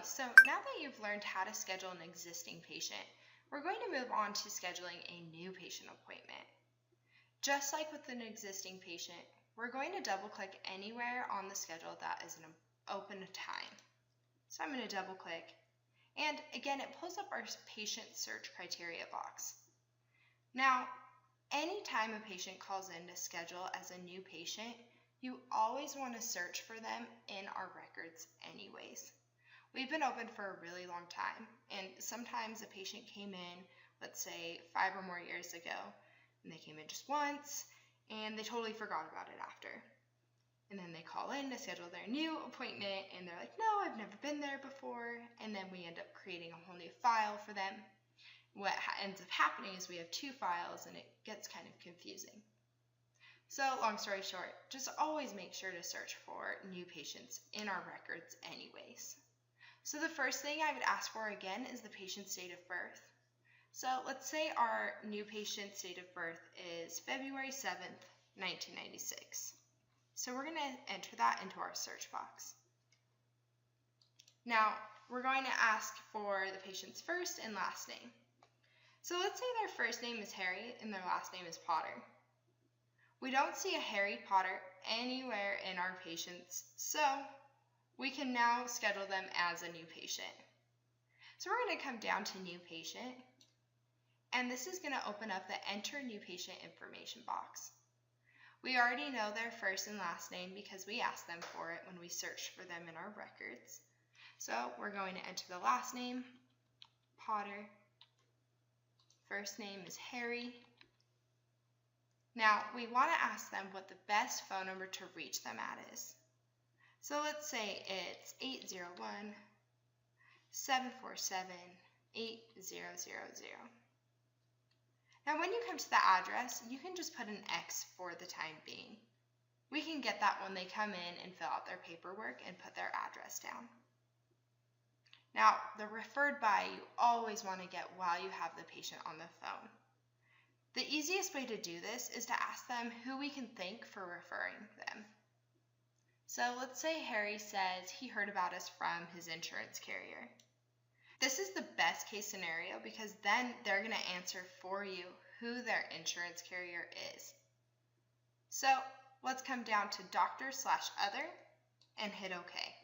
So now that you've learned how to schedule an existing patient, we're going to move on to scheduling a new patient appointment. Just like with an existing patient, we're going to double click anywhere on the schedule that is an open time. So I'm going to double click, and again it pulls up our patient search criteria box. Now, anytime a patient calls in to schedule as a new patient, you always want to search for them in our records anyways. We've been open for a really long time, and sometimes a patient came in, let's say 5 or more years ago, and they came in just once, and they totally forgot about it after. And then they call in to schedule their new appointment, and they're like, no, I've never been there before, and then we end up creating a whole new file for them. What ends up happening is we have 2 files, and it gets kind of confusing. So long story short, just always make sure to search for new patients in our records anyways. So the first thing I would ask for again is the patient's date of birth. So let's say our new patient's date of birth is February 7th, 1996. So we're going to enter that into our search box. Now, we're going to ask for the patient's first and last name. So let's say their first name is Harry and their last name is Potter. We don't see a Harry Potter anywhere in our patients, so we can now schedule them as a new patient. So we're going to come down to New Patient, and this is going to open up the Enter New Patient Information box. We already know their first and last name because we asked them for it when we searched for them in our records. So we're going to enter the last name, Potter. First name is Harry. Now, we want to ask them what the best phone number to reach them at is. So let's say it's 801-747-8000. Now, when you come to the address, you can just put an X for the time being. We can get that when they come in and fill out their paperwork and put their address down. Now, the referred by you always want to get while you have the patient on the phone. The easiest way to do this is to ask them who we can thank for referring them. So let's say Harry says he heard about us from his insurance carrier. This is the best case scenario because then they're going to answer for you who their insurance carrier is. So let's come down to doctor/other and hit OK.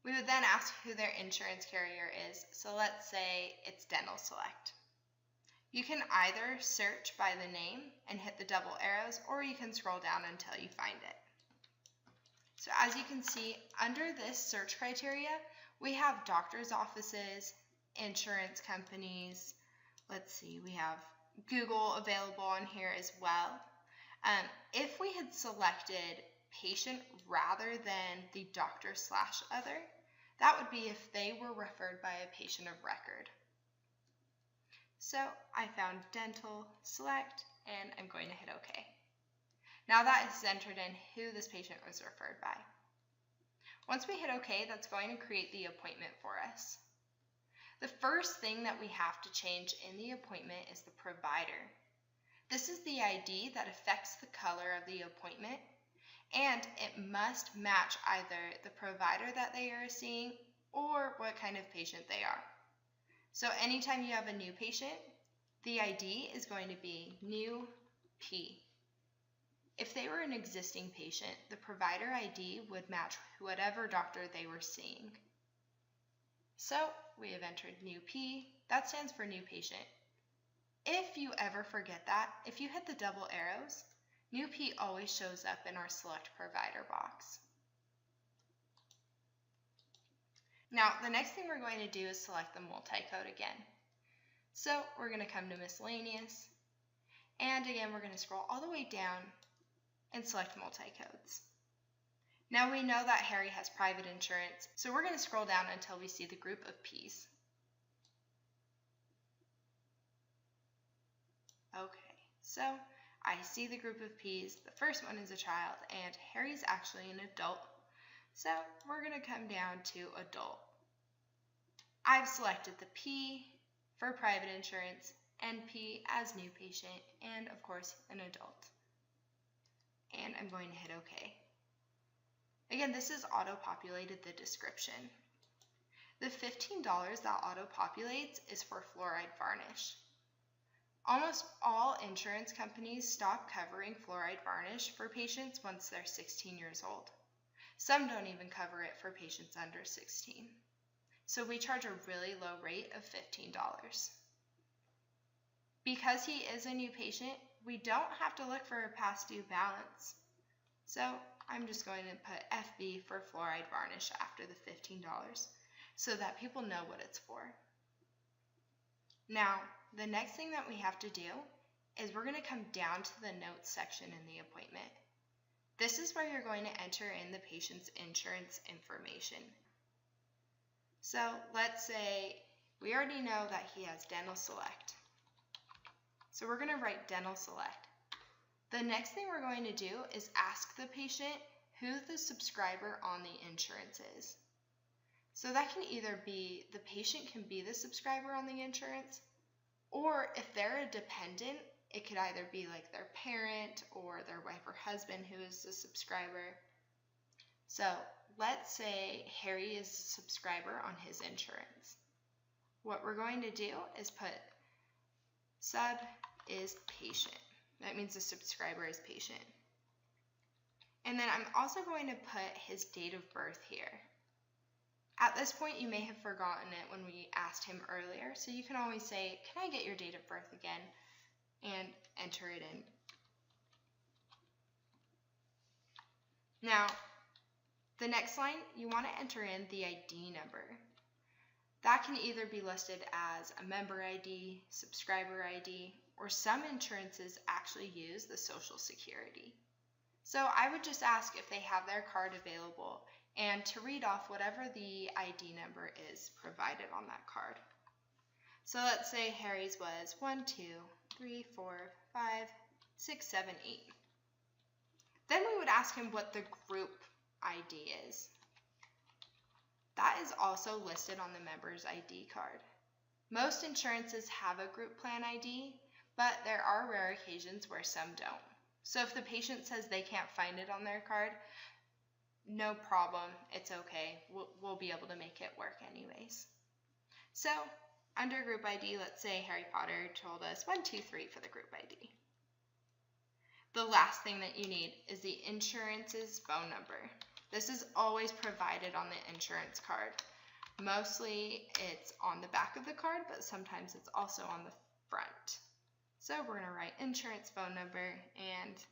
We would then ask who their insurance carrier is. So let's say it's Dental Select. You can either search by the name and hit the double arrows, or you can scroll down until you find it. So as you can see, under this search criteria, we have doctor's offices, insurance companies. Let's see, we have Google available on here as well. If we had selected patient rather than the doctor/other, that would be if they were referred by a patient of record. So I found Dental Select, and I'm going to hit OK. Now that is entered in who this patient was referred by. Once we hit OK, that's going to create the appointment for us. The first thing that we have to change in the appointment is the provider. This is the ID that affects the color of the appointment, and it must match either the provider that they are seeing or what kind of patient they are. So anytime you have a new patient, the ID is going to be new P. If they were an existing patient, the provider ID would match whatever doctor they were seeing. So we have entered new P. That stands for new patient. If you ever forget that, if you hit the double arrows, new P always shows up in our select provider box. Now, the next thing we're going to do is select the multi-code again. So we're going to come to miscellaneous, and again, we're going to scroll all the way down and select multi-codes. Now we know that Harry has private insurance, so we're going to scroll down until we see the group of P's. Okay, so I see the group of P's. The first one is a child, and Harry's actually an adult. So we're going to come down to adult. I've selected the P for private insurance and P as new patient and of course an adult. And I'm going to hit OK. Again, this has auto-populated the description. The $15 that auto-populates is for fluoride varnish. Almost all insurance companies stop covering fluoride varnish for patients once they're 16 years old. Some don't even cover it for patients under 16. So we charge a really low rate of $15. Because he is a new patient, we don't have to look for a past due balance. So I'm just going to put FB for fluoride varnish after the $15 so that people know what it's for. Now, the next thing that we have to do is we're going to come down to the notes section in the appointment. This is where you're going to enter in the patient's insurance information. So let's say we already know that he has Dental Select. So we're going to write Dental Select. The next thing we're going to do is ask the patient who the subscriber on the insurance is. So that can either be the patient can be the subscriber on the insurance, or if they're a dependent, it could either be like their parent or their wife or husband who is the subscriber. So let's say Harry is a subscriber on his insurance. What we're going to do is put sub is patient. That means the subscriber is patient. And then I'm also going to put his date of birth here. At this point, you may have forgotten it when we asked him earlier, so you can always say, "Can I get your date of birth again?" and enter it in. Now, the next line, you want to enter in the ID number. That can either be listed as a member ID, subscriber ID, or some insurances actually use the Social Security. So I would just ask if they have their card available and to read off whatever the ID number is provided on that card. So let's say Harry's was 1, 2, 3, 4, 5, 6, 7, 8. Then we would ask him what the group ID is. That is also listed on the member's ID card. Most insurances have a group plan ID, but there are rare occasions where some don't. So if the patient says they can't find it on their card, no problem, it's okay. We'll be able to make it work anyways. So under group ID, let's say Harry Potter told us 1, 2, 3 for the group ID. The last thing that you need is the insurance's phone number. This is always provided on the insurance card. Mostly it's on the back of the card, but sometimes it's also on the front. So we're going to write insurance phone number, and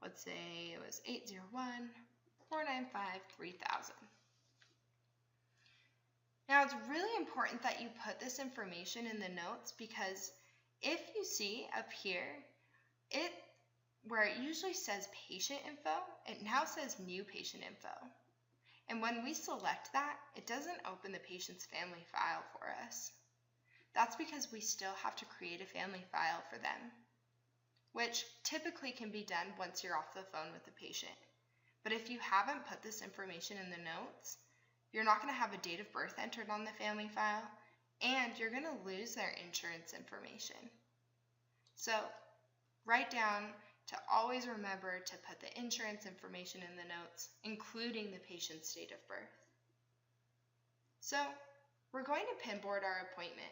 let's say it was 801-495-3000. Now it's really important that you put this information in the notes, because if you see up here, where it usually says patient info, it now says new patient info. And when we select that, it doesn't open the patient's family file for us. That's because we still have to create a family file for them, which typically can be done once you're off the phone with the patient. But if you haven't put this information in the notes, you're not going to have a date of birth entered on the family file, and you're going to lose their insurance information. So write down to always remember to put the insurance information in the notes, including the patient's date of birth. So we're going to pinboard our appointment.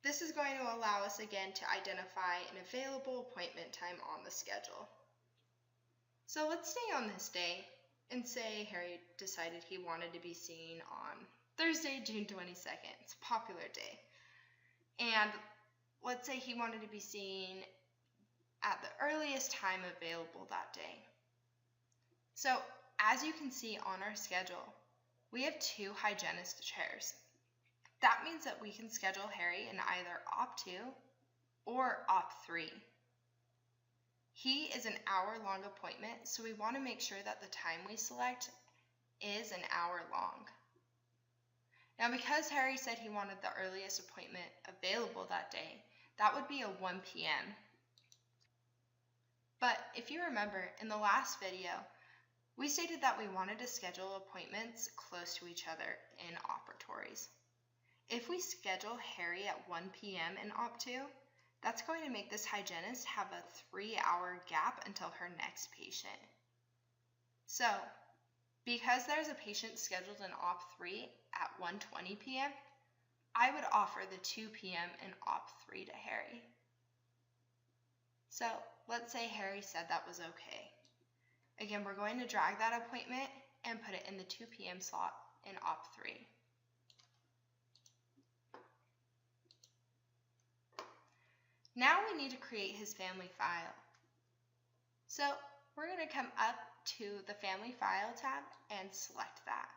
This is going to allow us again to identify an available appointment time on the schedule. So let's stay on this day and say Harry decided he wanted to be seen on Thursday, June 22nd. It's a popular day. And let's say he wanted to be seen at the earliest time available that day. So as you can see on our schedule, we have 2 hygienist chairs. That means that we can schedule Harry in either Op2 or Op3. He is an hour-long appointment, so we want to make sure that the time we select is an hour long. Now, because Harry said he wanted the earliest appointment available that day, that would be a 1 p.m. But if you remember, in the last video, we stated that we wanted to schedule appointments close to each other in operatories. If we schedule Harry at 1 p.m. in Op2, that's going to make this hygienist have a 3-hour gap until her next patient. So Because there's a patient scheduled in OP3 at 1:20 p.m., I would offer the 2 p.m. in OP3 to Harry. So let's say Harry said that was okay. Again, we're going to drag that appointment and put it in the 2 p.m. slot in OP3. Now we need to create his family file. So we're going to come up to the Family File tab and select that.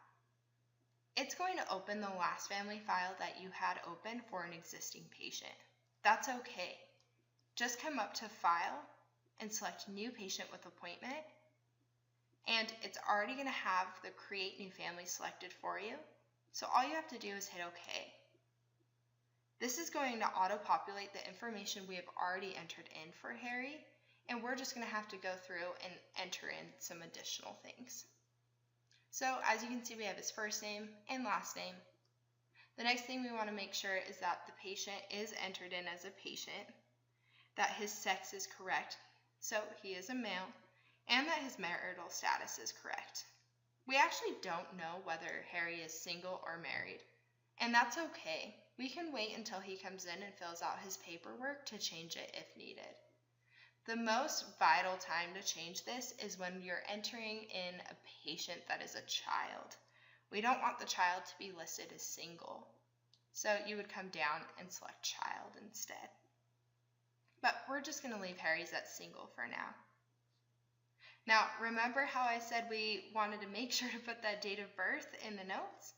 It's going to open the last family file that you had open for an existing patient. That's okay. Just come up to File and select New Patient with Appointment, and it's already going to have the Create New Family selected for you. So all you have to do is hit OK. This is going to auto-populate the information we have already entered in for Harry, and we're just going to have to go through and enter in some additional things. So as you can see, we have his first name and last name. The next thing we want to make sure is that the patient is entered in as a patient, that his sex is correct, so he is a male, and that his marital status is correct. We actually don't know whether Harry is single or married, and that's okay. We can wait until he comes in and fills out his paperwork to change it if needed. The most vital time to change this is when you're entering in a patient that is a child. We don't want the child to be listed as single. So you would come down and select child instead. But we're just going to leave Harry's at single for now. Now, remember how I said we wanted to make sure to put that date of birth in the notes?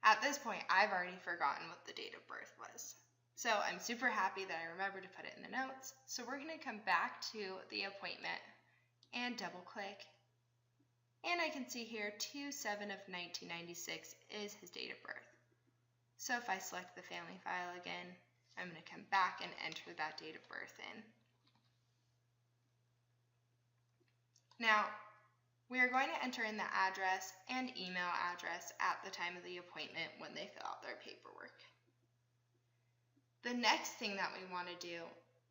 At this point, I've already forgotten what the date of birth was. So I'm super happy that I remembered to put it in the notes. So we're going to come back to the appointment and double click. And I can see here 2/7 of 1996 is his date of birth. So if I select the family file again, I'm going to come back and enter that date of birth in. Now, we are going to enter in the address and email address at the time of the appointment when they fill out their paperwork. The next thing that we want to do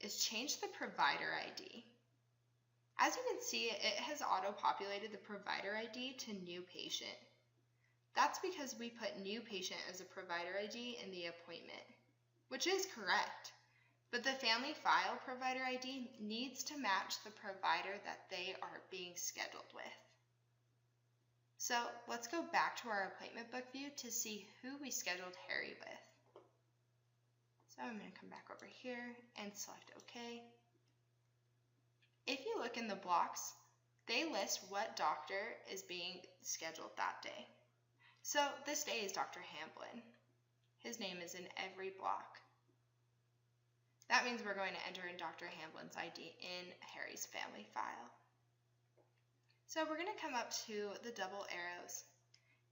is change the provider ID. As you can see, it has auto-populated the provider ID to new patient. That's because we put new patient as a provider ID in the appointment, which is correct. But the family file provider ID needs to match the provider that they are being scheduled with. So let's go back to our appointment book view to see who we scheduled Harry with. So I'm going to come back over here and select OK. If you look in the blocks, they list what doctor is being scheduled that day. So this day is Dr. Hamblin. His name is in every block. That means we're going to enter in Dr. Hamblin's ID in Harry's family file. So we're going to come up to the double arrows,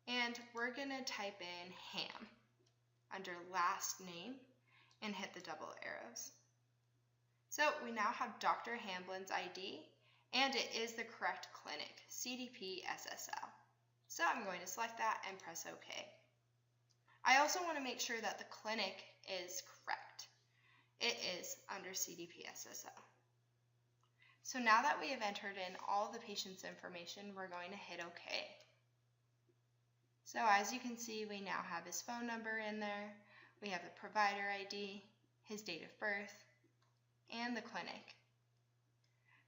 and we're going to type in Ham under last name and hit the double arrows. So we now have Dr. Hamblin's ID, and it is the correct clinic, CDP SSL. So I'm going to select that and press OK. I also want to make sure that the clinic is correct. It is under CDP SSL. So now that we have entered in all the patient's information, we're going to hit OK. So as you can see, we now have his phone number in there. We have the provider ID, his date of birth, and the clinic.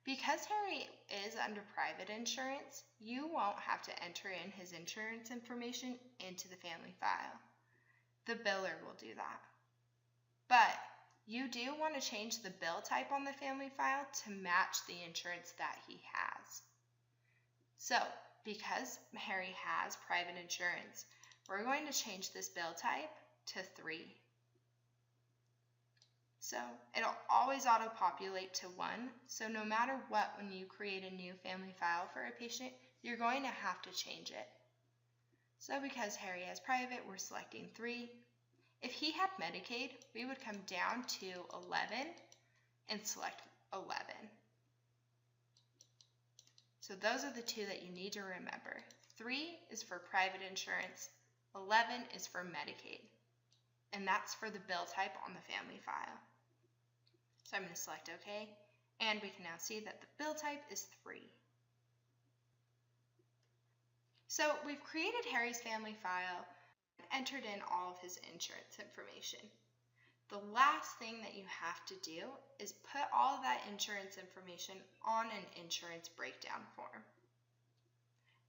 Because Harry is under private insurance, you won't have to enter in his insurance information into the family file. The biller will do that. But you do want to change the bill type on the family file to match the insurance that he has. So, because Harry has private insurance, we're going to change this bill type to 3. So it'll always auto-populate to 1. So no matter what, when you create a new family file for a patient, you're going to have to change it. So because Harry has private, we're selecting 3. If he had Medicaid, we would come down to 11 and select 11. So those are the two that you need to remember. 3 is for private insurance, 11 is for Medicaid. And that's for the bill type on the family file. So I'm going to select OK, and we can now see that the bill type is 3. So we've created Harry's family file and entered in all of his insurance information. The last thing that you have to do is put all of that insurance information on an insurance breakdown form.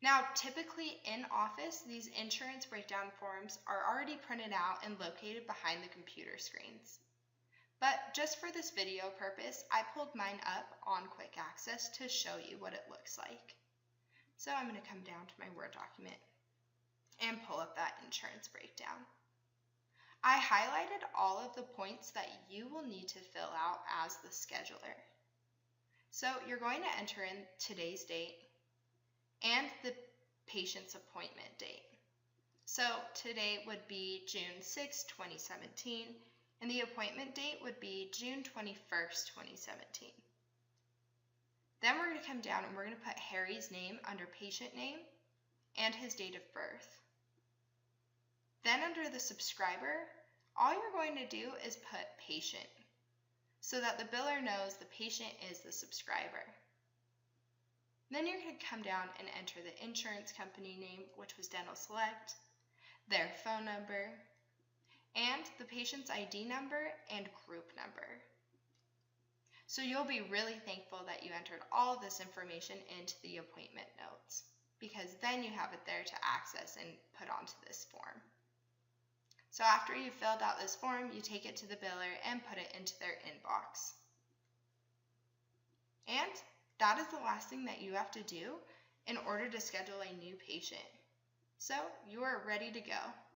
Now, typically in office, these insurance breakdown forms are already printed out and located behind the computer screens. But just for this video purpose, I pulled mine up on Quick Access to show you what it looks like. So I'm going to come down to my Word document and pull up that insurance breakdown. I highlighted all of the points that you will need to fill out as the scheduler. So you're going to enter in today's date and the patient's appointment date. So today would be June 6, 2017, and the appointment date would be June 21st, 2017. Then we're going to come down and we're going to put Harry's name under patient name and his date of birth. Then under the subscriber, all you're going to do is put patient so that the biller knows the patient is the subscriber. Then you're going to come down and enter the insurance company name, which was Dental Select, their phone number, and the patient's ID number and group number. So you'll be really thankful that you entered all of this information into the appointment notes, because then you have it there to access and put onto this form. So after you've filled out this form, you take it to the biller and put it into their inbox. And that is the last thing that you have to do in order to schedule a new patient. So you are ready to go.